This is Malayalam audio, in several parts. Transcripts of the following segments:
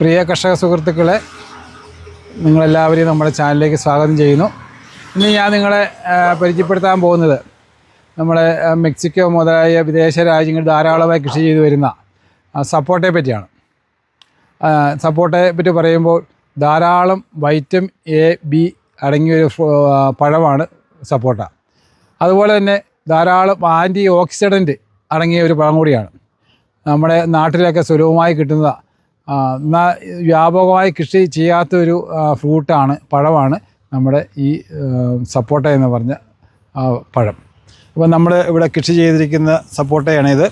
പ്രിയ കർഷക സുഹൃത്തുക്കളെ, നിങ്ങളെല്ലാവരെയും നമ്മുടെ ചാനലിലേക്ക് സ്വാഗതം ചെയ്യുന്നു. ഇന്ന് ഞാൻ നിങ്ങളെ പരിചയപ്പെടുത്താൻ പോകുന്നത് നമ്മളെ മെക്സിക്കോ മുതലായ വിദേശ രാജ്യങ്ങൾ ധാരാളമായി കൃഷി ചെയ്തു വരുന്ന സപ്പോട്ടയെ പറ്റിയാണ്. സപ്പോട്ടയെ പറ്റി പറയുമ്പോൾ ധാരാളം വൈറ്റമിൻ എ, ബി അടങ്ങിയൊരു പഴമാണ് സപ്പോട്ട. അതുപോലെ തന്നെ ധാരാളം ആൻറ്റി ഓക്സിഡൻറ്റ് അടങ്ങിയ ഒരു പഴം കൂടിയാണ്. നമ്മുടെ നാട്ടിലൊക്കെ സുലഭമായി കിട്ടുന്ന വ്യാപകമായി കൃഷി ചെയ്യാത്തൊരു പഴമാണ് നമ്മുടെ ഈ സപ്പോട്ട എന്ന് പറഞ്ഞ പഴം. അപ്പോൾ നമ്മൾ ഇവിടെ കൃഷി ചെയ്തിരിക്കുന്ന സപ്പോട്ടയാണിത്.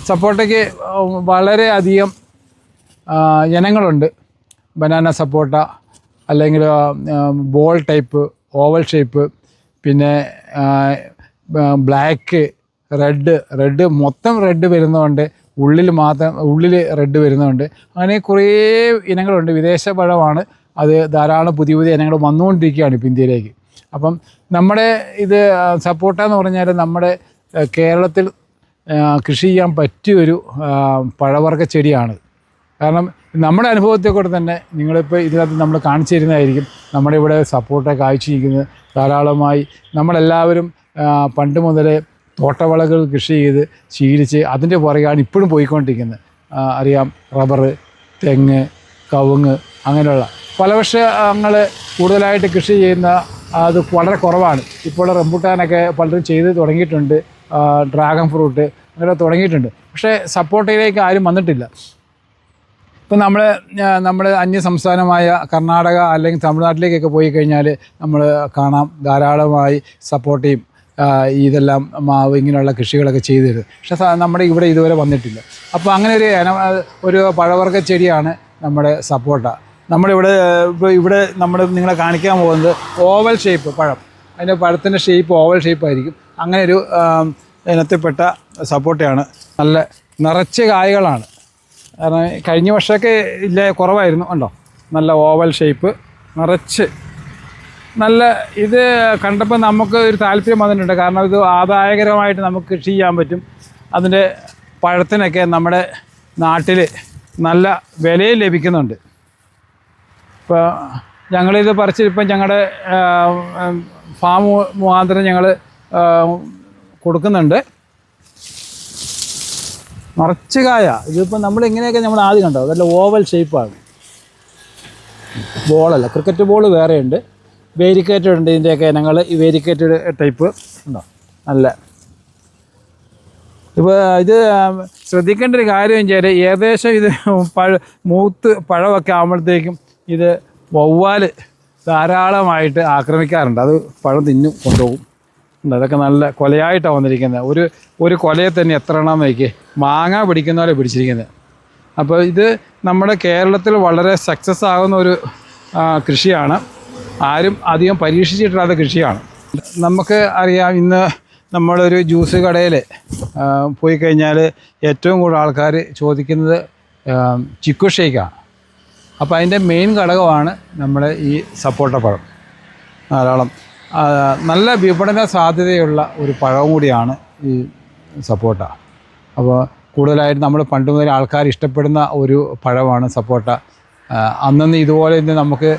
സപ്പോട്ടയ്ക്ക് വളരെയധികം ഇനങ്ങളുണ്ട്. ബനാന സപ്പോട്ട, അല്ലെങ്കിൽ ബോൾ ടൈപ്പ്, ഓവൽ ഷേപ്പ്, പിന്നെ ബ്ലാക്ക്, റെഡ് മൊത്തം റെഡ് വരുന്നതുകൊണ്ട്, ഉള്ളിൽ റെഡ് വരുന്നുണ്ട്. അങ്ങനെ കുറേ ഇനങ്ങളുണ്ട്. വിദേശ പഴമാണ് അത്. ധാരാളം പുതിയ ഇനങ്ങൾ വന്നുകൊണ്ടിരിക്കുകയാണ് ഇപ്പോൾ ഇന്ത്യയിലേക്ക്. അപ്പം നമ്മുടെ ഇത് സപ്പോട്ട എന്ന് പറഞ്ഞാൽ നമ്മുടെ കേരളത്തിൽ കൃഷി ചെയ്യാൻ പറ്റിയൊരു പഴവർഗ്ഗ ചെടിയാണ്. കാരണം നമ്മുടെ അനുഭവത്തെ കൂടെ തന്നെ നിങ്ങളിപ്പോൾ ഇതിനകത്ത് നമ്മൾ കാണിച്ചു തരുന്നതായിരിക്കും. നമ്മുടെ ഇവിടെ സപ്പോട്ട കായ്ച്ചിരിക്കുന്നത് ധാരാളമായി. നമ്മളെല്ലാവരും പണ്ട് മുതലേ തോട്ടവിളകൾ കൃഷി ചെയ്ത് ശീലിച്ച് അതിൻ്റെ പുറകെയാണ് ഇപ്പോഴും പോയിക്കൊണ്ടിരിക്കുന്നത്. അറിയാം, റബ്ബർ, തെങ്ങ്, കവുങ്ങ്, അങ്ങനെയുള്ള ഫലവൃക്ഷങ്ങൾ കൂടുതലായിട്ട് കൃഷി ചെയ്യുന്ന അത് വളരെ കുറവാണ്. ഇപ്പോൾ റംബൂട്ടാനൊക്കെ പലരും ചെയ്ത് തുടങ്ങിയിട്ടുണ്ട്, ഡ്രാഗൺ ഫ്രൂട്ട് അങ്ങനെ തുടങ്ങിയിട്ടുണ്ട്. പക്ഷേ സപ്പോട്ടയിലേക്ക് ആരും വന്നിട്ടില്ല. ഇപ്പം നമ്മൾ അന്യ സംസ്ഥാനമായ കർണാടക അല്ലെങ്കിൽ തമിഴ്നാട്ടിലേക്കൊക്കെ പോയി കഴിഞ്ഞാൽ നമ്മൾ കാണാം ധാരാളമായി സപ്പോട്ടയും ഇതെല്ലാം മാവ് ഇങ്ങനെയുള്ള കൃഷികളൊക്കെ ചെയ്തു തരും. പക്ഷേ നമ്മുടെ ഇവിടെ ഇതുവരെ വന്നിട്ടില്ല. അപ്പോൾ അങ്ങനെ ഒരു പഴവർഗ്ഗ ചെടിയാണ് നമ്മുടെ സപ്പോട്ട. ഇവിടെ നിങ്ങളെ കാണിക്കാൻ പോകുന്നത് ഓവൽ ഷേപ്പ് പഴം. അതിൻ്റെ പഴത്തിൻ്റെ ഷേപ്പ് ഓവൽ ഷേപ്പായിരിക്കും. അങ്ങനെ ഒരു ഇനത്തിൽപ്പെട്ട സപ്പോട്ടയാണ്. നല്ല നിറച്ച് കായകളാണ്. കാരണം കഴിഞ്ഞ വർഷമൊക്കെ കുറവായിരുന്നു. ഉണ്ടോ, നല്ല ഓവൽ ഷേപ്പ് നിറച്ച്. നല്ല ഇത് കണ്ടപ്പോൾ നമുക്ക് ഒരു താല്പര്യം വന്നിട്ടുണ്ട്. കാരണം ഇത് ആദായകരമായിട്ട് നമുക്ക് കൃഷി ചെയ്യാൻ പറ്റും. അതിൻ്റെ പഴത്തിനൊക്കെ നമ്മുടെ നാട്ടിൽ നല്ല വിലയും ലഭിക്കുന്നുണ്ട്. ഇപ്പോൾ ഞങ്ങളിത് പറിച്ചിപ്പം ഞങ്ങളുടെ ഫാം മുഖാന്തരം ഞങ്ങൾ കൊടുക്കുന്നുണ്ട്. നിറച്ച് കായ. ഇതിപ്പോൾ നമ്മളിങ്ങനെയൊക്കെ നമ്മൾ ആദ്യം കണ്ടോ, അതല്ല ഓവൽ ഷേപ്പാണ്. ബോളല്ല, ക്രിക്കറ്റ് ബോൾ വേറെയുണ്ട്, വേരിക്കേറ്റഡ് ഉണ്ട്. ഇതിൻ്റെയൊക്കെ ഇനങ്ങൾ ഈ വേരിക്കേറ്റഡ് ടൈപ്പ് ഉണ്ടോ. നല്ല ഇപ്പോൾ ഇത് ശ്രദ്ധിക്കേണ്ട ഒരു കാര്യം വെച്ചാൽ ഏകദേശം ഇത് പഴമൊക്കെ ആകുമ്പോഴത്തേക്കും ഇത് വവ്വാൽ ധാരാളമായിട്ട് ആക്രമിക്കാറുണ്ട്. അത് പഴം തിന്നും കൊണ്ടുപോകും. അതൊക്കെ നല്ല കൊലയായിട്ടാണ് വന്നിരിക്കുന്നത്. ഒരു കൊലയെ തന്നെ എത്ര എണ്ണം നോക്കി മാങ്ങ പിടിക്കുന്ന പോലെ പിടിച്ചിരിക്കുന്നത്. അപ്പോൾ ഇത് നമ്മുടെ കേരളത്തിൽ വളരെ സക്സസ് ആകുന്ന ഒരു കൃഷിയാണ്. ആരും അധികം പരീക്ഷിച്ചിട്ടില്ലാത്ത കൃഷിയാണ്. നമുക്ക് അറിയാം, ഇന്ന് നമ്മളൊരു ജ്യൂസ് കടയിൽ പോയി കഴിഞ്ഞാൽ ഏറ്റവും കൂടുതൽ ആൾക്കാർ ചോദിക്കുന്നത് ചിക്കു ഷേക്കാണ്. അപ്പോൾ അതിൻ്റെ മെയിൻ ഘടകമാണ് നമ്മുടെ ഈ സപ്പോട്ട പഴം. ധാരാളം നല്ല വിപണന സാധ്യതയുള്ള ഒരു പഴവും കൂടിയാണ് ഈ സപ്പോട്ട. അപ്പോൾ കൂടുതലായിട്ട് നമ്മൾ പണ്ട് മുതൽ ആൾക്കാർ ഇഷ്ടപ്പെടുന്ന ഒരു പഴമാണ് സപ്പോട്ട. അന്നൊന്നും ഇതുപോലെ നമുക്ക്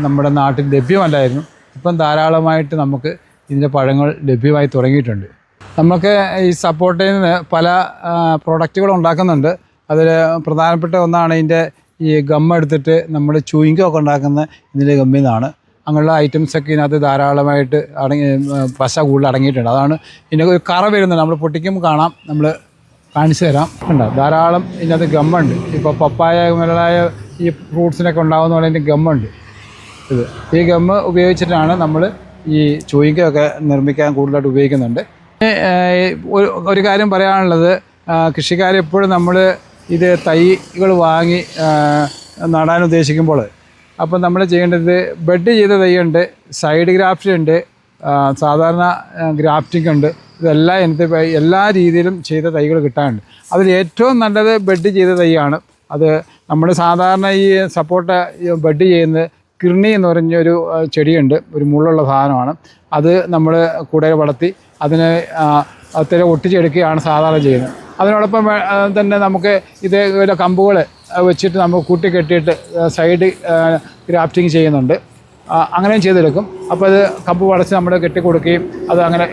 നമ്മുടെ നാട്ടിൽ ലഭ്യമല്ലായിരുന്നു. ഇപ്പം ധാരാളമായിട്ട് നമുക്ക് ഇതിൻ്റെ പഴങ്ങൾ ലഭ്യമായി തുടങ്ങിയിട്ടുണ്ട്. നമുക്ക് ഈ സപ്പോട്ടയിൽ നിന്ന് പല പ്രോഡക്റ്റുകൾ ഉണ്ടാക്കുന്നുണ്ട്. അതിൽ പ്രധാനപ്പെട്ട ഒന്നാണ് ഇതിൻ്റെ ഈ ഗം എടുത്തിട്ട് നമ്മൾ ചൂയിങ്ങൊക്കെ ഉണ്ടാക്കുന്ന ഇതിൻ്റെ ഗമ്മിൽ നിന്നാണ്. അങ്ങനെയുള്ള ഐറ്റംസൊക്കെ ഇതിനകത്ത് ധാരാളമായിട്ട് പശ കൂടുതൽ അടങ്ങിയിട്ടുണ്ട്. അതാണ് ഇതിൻ്റെ ഒരു കറ വരുന്നത്. നമ്മൾ പൊട്ടിക്കുമ്പോൾ കാണാം, നമ്മൾ കാണിച്ചു തരാം. ഉണ്ട്, ധാരാളം ഇതിനകത്ത് ഗമ്മുണ്ട്. ഇപ്പോൾ പപ്പായ മുതലായ ഈ ഫ്രൂട്ട്സിനൊക്കെ ഉണ്ടാകുന്ന പോലെ ഇതിൻ്റെ ഗമ്മുണ്ട്. ഈ ഗമ്മ് ഉപയോഗിച്ചിട്ടാണ് നമ്മൾ ഈ ചൂയിങ്ങൊക്കെ നിർമ്മിക്കാൻ കൂടുതലായിട്ട് ഉപയോഗിക്കുന്നുണ്ട്. ഒരു കാര്യം പറയാനുള്ളത്, കൃഷിക്കാരെപ്പോഴും നമ്മൾ ഇത് തൈകൾ വാങ്ങി നടാൻ ഉദ്ദേശിക്കുമ്പോൾ അപ്പോൾ നമ്മൾ ചെയ്യേണ്ടത് ബെഡ് ചെയ്ത തൈയുണ്ട്, സൈഡ് ഗ്രാഫ്റ്റ് ഉണ്ട്, സാധാരണ ഗ്രാഫ്റ്റിംഗ് ഉണ്ട്. ഇതെല്ലാം എല്ലാ രീതിയിലും ചെയ്ത തൈകൾ കിട്ടാനുണ്ട്. അതിൽ ഏറ്റവും നല്ലത് ബെഡ് ചെയ്ത തൈയാണ്. അത് നമ്മൾ സാധാരണ ഈ സപ്പോട്ട ബെഡ് ചെയ്യുന്നത് കിർണി എന്ന് പറഞ്ഞൊരു ചെടിയുണ്ട്, ഒരു മുള്ളുള്ള സാധനമാണ്. അത് നമ്മൾ കൂടെ വളർത്തി അതിനെ ഒത്തിരി ഒട്ടിച്ചെടുക്കുകയാണ് സാധാരണ ചെയ്യുന്നത്. അതിനോടൊപ്പം തന്നെ നമുക്ക് ഇത് കമ്പുകൾ വെച്ചിട്ട് നമുക്ക് കൂട്ടി കെട്ടിയിട്ട് സൈഡ് ഗ്രാഫ്റ്റിംഗ് ചെയ്യുന്നുണ്ട്. അങ്ങനെയും ചെയ്തെടുക്കും. അപ്പോൾ അത് കമ്പ് പടച്ച് നമ്മൾ കെട്ടിക്കൊടുക്കുകയും അത് അങ്ങനെ.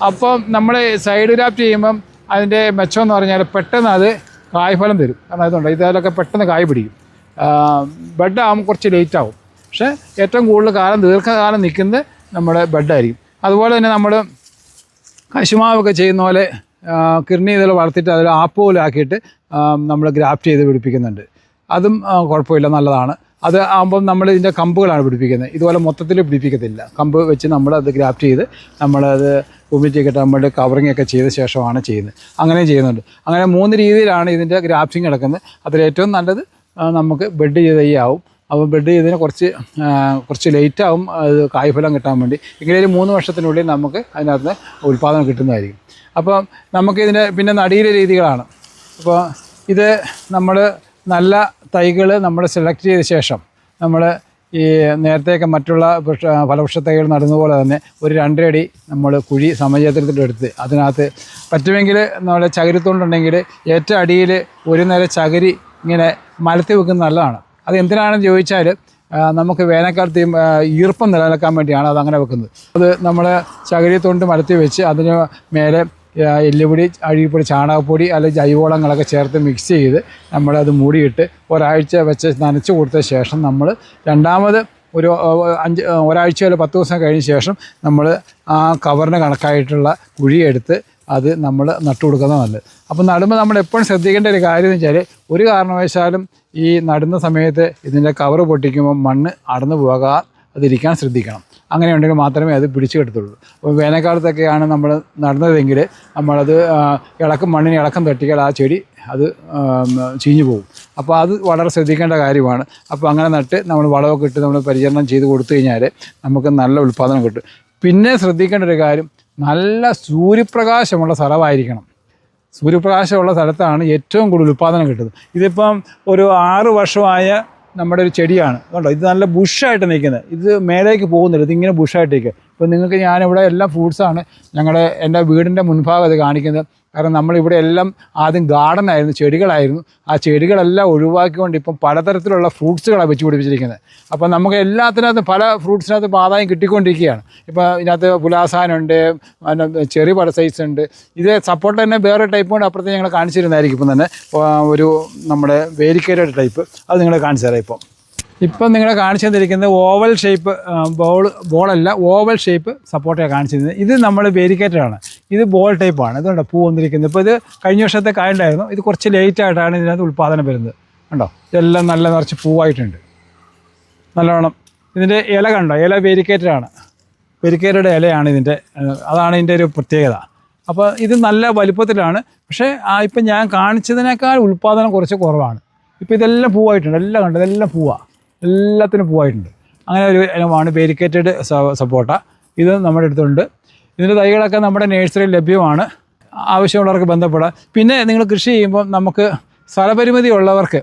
അപ്പം നമ്മൾ സൈഡ് ഗ്രാഫ്റ്റ് ചെയ്യുമ്പം അതിൻ്റെ മെച്ചം എന്ന് പറഞ്ഞാൽ പെട്ടെന്ന് അത് കായ്ഫലം തരും. കാരണം അതുകൊണ്ട് ഇതിലൊക്കെ പെട്ടെന്ന് കായ് പിടിക്കും. ബെഡ് ആകുമ്പോൾ കുറച്ച് ലേറ്റ് ആവും. പക്ഷേ ഏറ്റവും കൂടുതൽ കാലം ദീർഘകാലം നിൽക്കുന്നത് നമ്മുടെ ബെഡായിരിക്കും. അതുപോലെ തന്നെ നമ്മൾ കശുമാവൊക്കെ ചെയ്യുന്ന പോലെ കിർണി ഇതിൽ വളർത്തിയിട്ട് അതിൽ ആപ്പ് പോലെ ആക്കിയിട്ട് നമ്മൾ ഗ്രാഫ്റ്റ് ചെയ്ത് പിടിപ്പിക്കുന്നുണ്ട്. അതും കുഴപ്പമില്ല, നല്ലതാണ്. അത് ആകുമ്പം നമ്മൾ ഇതിൻ്റെ കമ്പുകളാണ് പിടിപ്പിക്കുന്നത്. ഇതുപോലെ മൊത്തത്തിൽ പിടിപ്പിക്കത്തില്ല. കമ്പ് വെച്ച് നമ്മളത് ഗ്രാഫ്റ്റ് ചെയ്ത് നമ്മളത് ഹ്യൂമിഡിറ്റി നമ്മൾ കവറിങ് ഒക്കെ ചെയ്ത ശേഷമാണ് ചെയ്യുന്നത്. അങ്ങനെയും ചെയ്യുന്നുണ്ട്. അങ്ങനെ 3 രീതിയിലാണ് ഇതിൻ്റെ ഗ്രാഫ്റ്റിംഗ് നടക്കുന്നത്. അതിലേറ്റവും നല്ലത് നമുക്ക് ബെഡ് ചെയ്ത് ആവും. അപ്പോൾ ബെഡ് ചെയ്തതിന് കുറച്ച് ലേറ്റ് ആവും അത് കായ്ഫലം കിട്ടാൻ വേണ്ടി. എങ്കിലും ഒരു 3 വർഷത്തിനുള്ളിൽ നമുക്ക് അതിനകത്ത് ഉൽപ്പാദനം കിട്ടുന്നതായിരിക്കും. അപ്പം നമുക്കിതിൻ്റെ പിന്നെ നടീലെ രീതികളാണ്. അപ്പോൾ ഇത് നമ്മൾ നല്ല തൈകൾ നമ്മൾ സെലക്ട് ചെയ്ത ശേഷം നമ്മൾ ഈ നേരത്തെയൊക്കെ മറ്റുള്ള ഫലവൃക്ഷ തൈകൾ നടുന്നതുപോലെ തന്നെ ഒരു 2 അടി നമ്മൾ കുഴി സമചതുരത്തിലെടുത്ത് അതിനകത്ത് പറ്റുമെങ്കിൽ നമ്മൾ ചകിരിത്തോണ്ടുണ്ടെങ്കിൽ ഏറ്റവും അടിയിൽ ഒരു നില ചകിരി ഇങ്ങനെ മലത്തി വെക്കുന്നത് നല്ലതാണ്. അത് എന്തിനാണെന്ന് ചോദിച്ചാൽ നമുക്ക് വേനൽക്കാലത്ത് ഈർപ്പം നിലനിൽക്കാൻ വേണ്ടിയാണ് അതങ്ങനെ വെക്കുന്നത്. അത് നമ്മൾ ചകിരിത്തോണ്ട് മലത്തി വെച്ച് അതിന് മേലെ എല്ലുപൊടി, അഴിപ്പൊടി, ചാണകപ്പൊടി അല്ലെങ്കിൽ ജൈവവളങ്ങളൊക്കെ ചേർത്ത് മിക്സ് ചെയ്ത് നമ്മളത് മൂടിയിട്ട് ഒരാഴ്ച വെച്ച് നനച്ച് കൊടുത്ത ശേഷം നമ്മൾ രണ്ടാമത് ഒരാഴ്ച അല്ലെങ്കിൽ 10 ദിവസം കഴിഞ്ഞ ശേഷം നമ്മൾ ആ കവറിന് കണക്കായിട്ടുള്ള കുഴിയെടുത്ത് അത് നമ്മൾ നട്ടു കൊടുക്കുന്നത് നല്ലത്. അപ്പോൾ നടുമ്പോൾ നമ്മൾ എപ്പോഴും ശ്രദ്ധിക്കേണ്ട ഒരു കാര്യം എന്ന് വെച്ചാൽ ഒരു കാരണവശാലും ഈ നടുന്ന സമയത്ത് ഇതിൻ്റെ കവറ് പൊട്ടിക്കുമ്പോൾ മണ്ണ് അടന്നു പോകാൻ അതിരിക്കാൻ ശ്രദ്ധിക്കണം. അങ്ങനെ ഉണ്ടെങ്കിൽ മാത്രമേ അത് പിടിച്ചു കിട്ടത്തുള്ളൂ. അപ്പോൾ വേനൽക്കാലത്തൊക്കെയാണ് നമ്മൾ നടുന്നതെങ്കിൽ നമ്മളത് മണ്ണിന് ഇളക്കം തട്ടിയാൽ ആ ചെടി അത് ചീഞ്ഞു പോകും. അപ്പോൾ അത് വളരെ ശ്രദ്ധിക്കേണ്ട കാര്യമാണ്. അപ്പോൾ അങ്ങനെ നട്ട് നമ്മൾ വളമൊക്കെ ഇട്ട് നമ്മൾ പരിചരണം ചെയ്ത് കൊടുത്തു കഴിഞ്ഞാൽ നമുക്ക് നല്ല ഉൽപ്പാദനം കിട്ടും. പിന്നെ ശ്രദ്ധിക്കേണ്ട ഒരു കാര്യം, നല്ല സൂര്യപ്രകാശമുള്ള സ്ഥലമായിരിക്കണം. സൂര്യപ്രകാശമുള്ള സ്ഥലത്താണ് ഏറ്റവും കൂടുതൽ ഉൽപ്പാദനം കിട്ടുന്നത്. ഇതിപ്പം ഒരു 6 വർഷമായ നമ്മുടെ ഒരു ചെടിയാണ് കേട്ടോ. ഇത് നല്ല ബുഷായിട്ട് നിൽക്കുന്നത്. ഇത് മേലേക്ക് പോകുന്നില്ല, ഇതിങ്ങനെ ബുഷായിട്ടിരിക്കുക. ഇപ്പോൾ നിങ്ങൾക്ക് ഞാനിവിടെ എല്ലാ ഫ്രൂട്ട്സാണ് എൻ്റെ വീടിൻ്റെ മുൻഭാഗം അത് കാണിക്കുന്നത്. കാരണം നമ്മളിവിടെ എല്ലാം ആദ്യം ഗാർഡനായിരുന്നു, ചെടികളായിരുന്നു. ആ ചെടികളെല്ലാം ഒഴിവാക്കിക്കൊണ്ട് ഇപ്പം പലതരത്തിലുള്ള ഫ്രൂട്ട്സുകളാണ് വെച്ച് പിടിപ്പിച്ചിരിക്കുന്നത്. അപ്പം നമുക്ക് എല്ലാത്തിനകത്തും പല ഫ്രൂട്ട്സിനകത്ത് ആദായം കിട്ടിക്കൊണ്ടിരിക്കുകയാണ്. ഇപ്പോൾ ഇതിനകത്ത് പുലാസാനുണ്ട്, ചെറിയ പല സൈസ് ഉണ്ട്. ഇത് സപ്പോർട്ട് തന്നെ വേറെ ടൈപ്പ് കൊണ്ട് അപ്പുറത്ത് ഞങ്ങൾ കാണിച്ചിരുന്നതായിരിക്കും. ഇപ്പം തന്നെ ഒരു നമ്മുടെ വേരിക്കേറ്റഡ് ടൈപ്പ് അത് നിങ്ങളെ കാണിച്ചു തരാം. ഇപ്പം നിങ്ങളെ കാണിച്ചു തന്നിരിക്കുന്നത് ഓവൽ ഷേപ്പ് ബോളല്ല, ഓവൽ ഷേപ്പ് സപ്പോർട്ടാണ് കാണിച്ചിരുന്നത്. ഇത് നമ്മൾ വേരിക്കേറ്റഡാണ്. ഇത് ബോൾ ടൈപ്പാണ്. ഇതുകൊണ്ട് പൂ വന്നിരിക്കുന്നത്. ഇപ്പോൾ ഇത് കഴിഞ്ഞ വർഷത്തെ കായുണ്ടായിരുന്നു. ഇത് കുറച്ച് ലേറ്റായിട്ടാണ് ഇതിനകത്ത് ഉൽപ്പാദനം വരുന്നത്. കണ്ടോ, ഇതെല്ലാം നല്ല നിറച്ച് പൂവായിട്ടുണ്ട് നല്ലവണ്ണം. ഇതിൻ്റെ ഇല കണ്ടോ, ഇല വേരിക്കേറ്റഡാണ്. വേരിക്കേറ്റഡ് ഇലയാണ് ഇതിൻ്റെ, അതാണ് ഇതിൻ്റെ ഒരു പ്രത്യേകത. അപ്പോൾ ഇത് നല്ല വലുപ്പത്തിലാണ്. പക്ഷേ ഇപ്പം ഞാൻ കാണിച്ചതിനേക്കാൾ ഉൽപ്പാദനം കുറച്ച് കുറവാണ്. ഇപ്പോൾ ഇതെല്ലാം പൂവായിട്ടുണ്ട്. എല്ലാം കണ്ടോ, ഇതെല്ലാം പൂവാണ്, എല്ലാത്തിനും പൂവായിട്ടുണ്ട്. അങ്ങനെ ഒരു ഇനമാണ് വേരിക്കേറ്റഡ് സപ്പോട്ട. ഇത് നമ്മുടെ അടുത്തുണ്ട്. ഇതിൻ്റെ തൈകളൊക്കെ നമ്മുടെ നഴ്സറിയിൽ ലഭ്യമാണ്. ആവശ്യമുള്ളവർക്ക് ബന്ധപ്പെടാം. പിന്നെ നിങ്ങൾ കൃഷി ചെയ്യുമ്പോൾ നമുക്ക് സ്ഥലപരിമിതി ഉള്ളവർക്ക്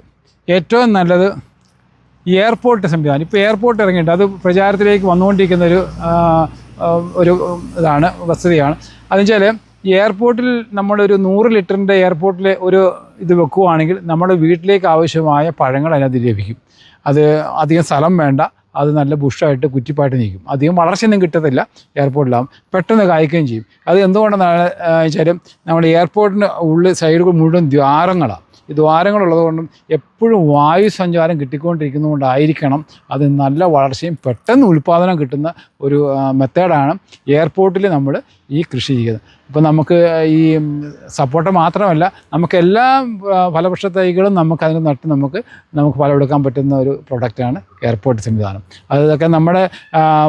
ഏറ്റവും നല്ലത് എയർപോർട്ട് സംവിധാനം. ഇപ്പോൾ എയർപോർട്ട് ഇറങ്ങിയിട്ട് അത് പ്രചാരത്തിലേക്ക് വന്നുകൊണ്ടിരിക്കുന്ന ഒരു ഇതാണ്, വസ്തുതയാണ്. അതെന്നുവെച്ചാൽ എയർപോർട്ടിൽ നമ്മളൊരു 100 ലിറ്ററിൻ്റെ എയർപോർട്ടിൽ ഒരു ഇത് വെക്കുകയാണെങ്കിൽ നമ്മുടെ വീട്ടിലേക്ക് ആവശ്യമായ പഴങ്ങൾ അതിനകത്ത് ലഭിക്കും. അത് അധികം സ്ഥലം വേണ്ട, അത് നല്ല ബുഷായിട്ട് കുറ്റിപ്പായിട്ട് നിൽക്കും. അധികം വളർച്ചയൊന്നും കിട്ടത്തില്ല. എയർപോർട്ടിലാകും പെട്ടെന്ന് കായ്ക്കുകയും ചെയ്യും. അത് എന്തുകൊണ്ടെന്നാണ് വെച്ചാലും നമ്മുടെ എയർപോർട്ടിന് ഉള്ളിൽ സൈഡുകൾ മുഴുവൻ ദ്വാരങ്ങളാണ്. ഈ ദ്വാരങ്ങളുള്ളത് കൊണ്ടും എപ്പോഴും വായു സഞ്ചാരം കിട്ടിക്കൊണ്ടിരിക്കുന്നതുകൊണ്ടായിരിക്കണം അത് നല്ല വളർച്ചയും പെട്ടെന്ന് ഉൽപ്പാദനം കിട്ടുന്ന ഒരു മെത്തേഡാണ് എയർപോർട്ടിൽ നമ്മൾ ഈ കൃഷി ചെയ്യുന്നത്. ഇപ്പോൾ നമുക്ക് ഈ സപ്പോർട്ട മാത്രമല്ല, നമുക്ക് എല്ലാ ഫലവൃക്ഷ തൈകളും നമുക്കതിന് നട്ട് നമുക്ക് ഫലമെടുക്കാൻ പറ്റുന്ന ഒരു പ്രൊഡക്റ്റാണ് എയർപോർട്ട് സംവിധാനം. അതൊക്കെ നമ്മുടെ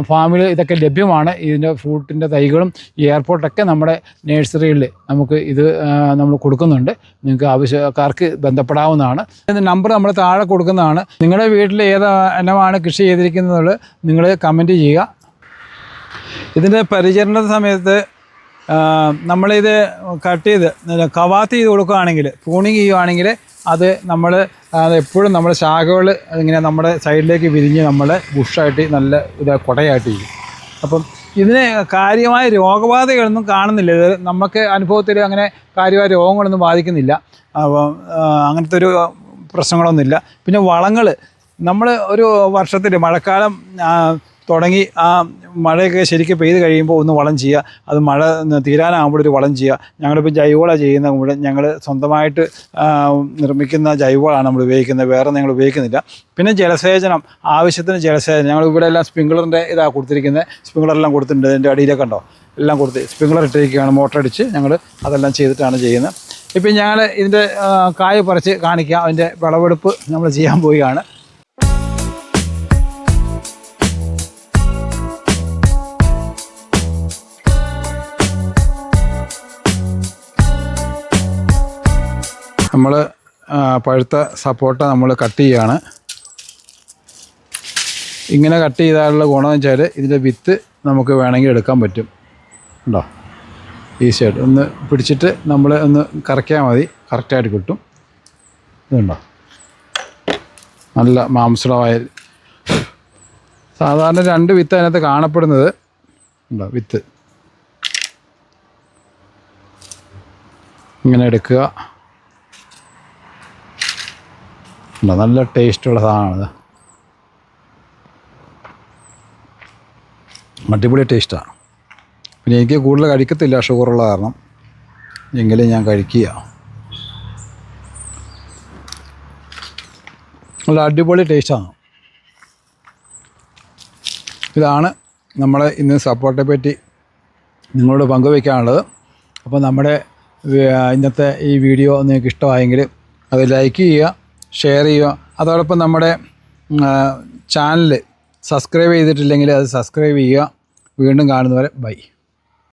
ഫാമിൽ ഇതൊക്കെ ലഭ്യമാണ്. ഇതിൻ്റെ ഫ്രൂട്ടിൻ്റെ തൈകളും ഈ എയർപോർട്ടൊക്കെ നമ്മുടെ നഴ്സറിയിൽ നമുക്ക് ഇത് നമ്മൾ കൊടുക്കുന്നുണ്ട്. നിങ്ങൾക്ക് ആവശ്യക്കാർക്ക് ബന്ധപ്പെടാവുന്നതാണ്. ഇതിൻ്റെ നമ്പർ നമ്മൾ താഴെ കൊടുക്കുന്നതാണ്. നിങ്ങളുടെ വീട്ടിൽ ഏത് ഇനമാണ് കൃഷി ചെയ്തിരിക്കുന്നത് നിങ്ങൾ കമൻറ്റ് ചെയ്യുക. ഇതിൻ്റെ പരിചരണ സമയത്ത് നമ്മളിത് കട്ട് ചെയ്ത് കവാത്ത് ചെയ്ത് കൊടുക്കുകയാണെങ്കിൽ, പ്രൂണിങ് ചെയ്യുകയാണെങ്കിൽ അത് നമ്മൾ എപ്പോഴും നമ്മുടെ ശാഖകൾ ഇങ്ങനെ നമ്മുടെ സൈഡിലേക്ക് വിരിഞ്ഞ് നമ്മൾ ബുഷായിട്ട് നല്ല കൊടയായിട്ട് ചെയ്യും. അപ്പം ഇതിന് കാര്യമായ രോഗബാധകളൊന്നും കാണുന്നില്ല. ഇത് നമുക്ക് അനുഭവത്തിൽ അങ്ങനെ കാര്യമായ രോഗങ്ങളൊന്നും ബാധിക്കുന്നില്ല. അപ്പം അങ്ങനത്തെ ഒരു പ്രശ്നങ്ങളൊന്നുമില്ല. പിന്നെ വളങ്ങൾ നമ്മൾ ഒരു വർഷത്തിൽ മഴക്കാലം തുടങ്ങി ആ മഴയൊക്കെ ശരിക്കും പെയ്ത് കഴിയുമ്പോൾ ഒന്ന് വളം ചെയ്യുക. അത് മഴ തീരാനാകുമ്പോൾ ഒരു വളം ചെയ്യുക. ഞങ്ങളിപ്പോൾ ജൈവവളമാണ് ചെയ്യുന്ന കൂടെ ഞങ്ങൾ സ്വന്തമായിട്ട് നിർമ്മിക്കുന്ന ജൈവവളമാണ് നമ്മൾ ഉപയോഗിക്കുന്നത്, വേറെ ഞങ്ങൾ ഉപയോഗിക്കുന്നില്ല. പിന്നെ ജലസേചനം, ആവശ്യത്തിന് ജലസേചനം. ഞങ്ങൾ ഇവിടെ എല്ലാം സ്പ്രിംഗ്ലറിൻ്റെ ഇതാണ് കൊടുത്തിരിക്കുന്നത്. സ്പ്രിംഗ്ലറെല്ലാം കൊടുത്തിട്ടുണ്ട്. അതിൻ്റെ അടിയിലൊക്കെ ഉണ്ടോ എല്ലാം കൊടുത്ത് സ്പ്രിംഗ്ലർ ഇട്ടിരിക്കുകയാണ്. മോട്ടർ അടിച്ച് ഞങ്ങൾ അതെല്ലാം ചെയ്തിട്ടാണ് ചെയ്യുന്നത്. ഇപ്പം ഞങ്ങൾ ഇതിൻ്റെ കായ് പറിച്ച് കാണിക്കാം. അതിൻ്റെ വിളവെടുപ്പ് നമ്മൾ ചെയ്യാൻ പോവുകയാണ്. നമ്മൾ പഴുത്ത സപ്പോട്ട നമ്മൾ കട്ട് ചെയ്യുകയാണ്. ഇങ്ങനെ കട്ട് ചെയ്താലുള്ള ഗുണമെന്ന് വെച്ചാൽ ഇതിൻ്റെ വിത്ത് നമുക്ക് വേണമെങ്കിൽ എടുക്കാൻ പറ്റും. ഉണ്ടോ, ഈസിയായിട്ട് ഒന്ന് പിടിച്ചിട്ട് നമ്മൾ ഒന്ന് കറക്കിയാൽ മതി, കറക്റ്റായിട്ട് കിട്ടും. ഇതുണ്ടോ, നല്ല മാംസളമായ സാധാരണ 2 വിത്ത് അതിനകത്ത് കാണപ്പെടുന്നത്. ഉണ്ടോ, വിത്ത് ഇങ്ങനെ എടുക്കുക. ഉണ്ടോ, നല്ല ടേസ്റ്റുള്ള സാധനമാണിത്. അടിപൊളി ടേസ്റ്റാണ്. പിന്നെ എനിക്ക് കൂടുതൽ കഴിക്കത്തില്ല ഷുഗറുള്ള കാരണം, എങ്കിലും ഞാൻ കഴിക്കുക. നല്ല അടിപൊളി ടേസ്റ്റാണ്. ഇതാണ് നമ്മൾ ഇന്ന് സപ്പോർട്ടയെ പറ്റി നിങ്ങളോട് പങ്കുവയ്ക്കാനുള്ളത്. അപ്പോൾ നമ്മുടെ ഇന്നത്തെ ഈ വീഡിയോ നിങ്ങൾക്ക് ഇഷ്ടമായെങ്കിൽ അത് ലൈക്ക് ചെയ്യുക, ഷെയർ ചെയ്യുക. അതോടൊപ്പം നമ്മുടെ ചാനൽ സബ്സ്ക്രൈബ് ചെയ്തിട്ടില്ലെങ്കിൽ അത് സബ്സ്ക്രൈബ് ചെയ്യുക. വീണ്ടും കാണുന്നവരെ ബൈ.